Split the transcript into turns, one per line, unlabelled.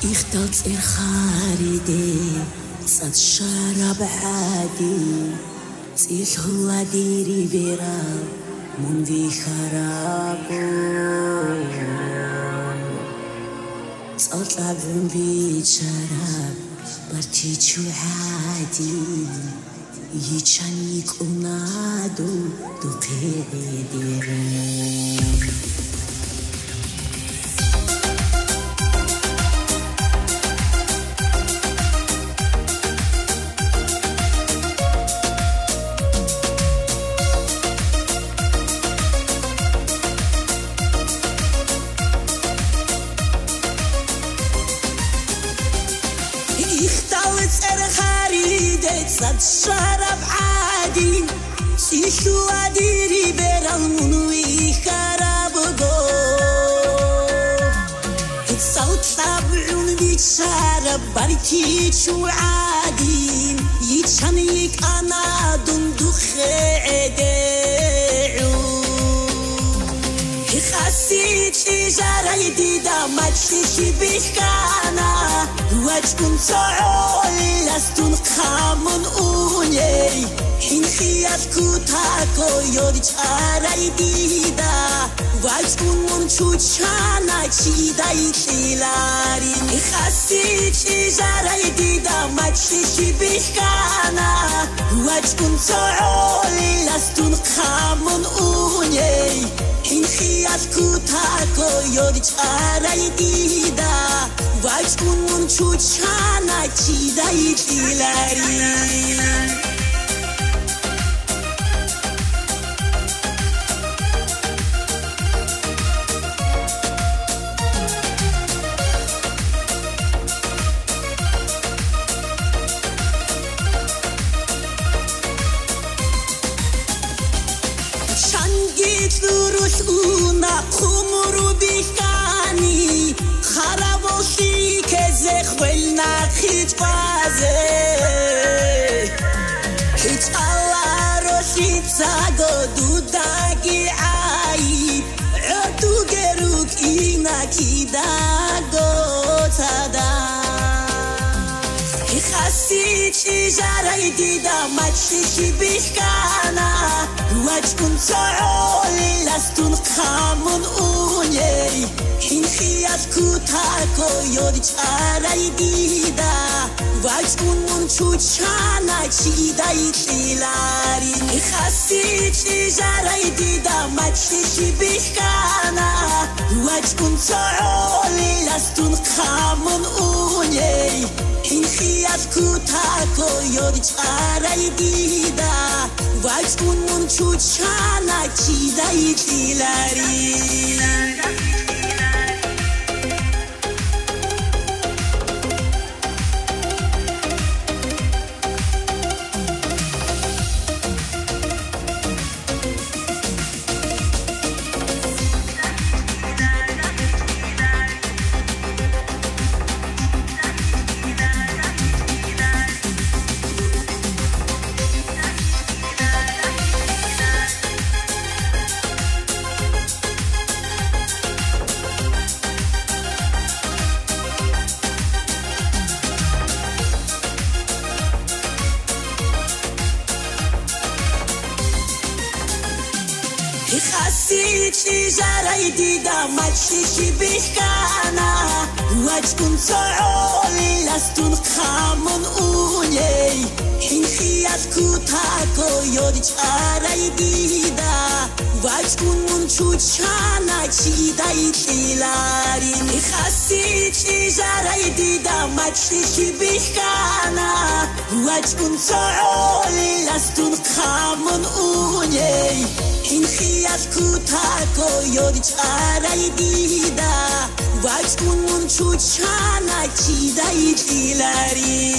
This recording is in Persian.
اختلط الخاردي صد شرب عادي تيل هو ديري بيرا مندي خرابو صوت بي شراب برتيجو عادي يجانيك أنادو دقيقي ديري اختلط الخريدة صد شرب عادي سيشو عديري برالمنوي خرابو الصوت طبعون بيتشرب بركيشو عادي يتشنيك أنا دندخ عداعو خسيت شجرة جديدة ما تشبه كانا وجهكم تعالي لستن خامن أولي حين خياتكو تاكو يوري شجرة جديدة وجهكم منشود شانا تشيدا يتلاري خسيت شجرة جديدة ما تشبه كانا وجهكم تعالي لستن خامن أولي حين خياتكو تاكو يوري شجرة جديدة وجهكم منشود شانا تشيدا يتلاري شنگیت دروش اونا خمرو بیکانی خرابوشی که زخویل نخیت بازه هیچ الله روشی تاگو دوداگی عایی عدو گروک اینا کی داگو تادا خسيت شجرة جديدة ما تشبه كانا وجهكم تعالي لستن خامن أولي حين خياتكو تاكو يوري شجرة جديدة وجهكم منشود شانا تشيدا يتلاري خسيت شجرة جديدة ما تشبه كانا وجهكم تعالي لستن خامن أولي حين خياتكو تاكو يوري شجرة جديدة وجهكم منشود شانا تشيدا يتلاري خسيت شجرة جديدة ما تشبه كانا وجهكم تعالي لستن خامن أولي حين خياتكو تاكو يوري شجرة جديدة وجهكم منشود شانا تشيدا يتلاري خسيت شجرة جديدة ما تشبه كانا وجهكم تعالي لستن خامن أولي حين خياتكو تاكو يوري شجرة جديدة وجهكم منشود شانا تشيدا يتلاري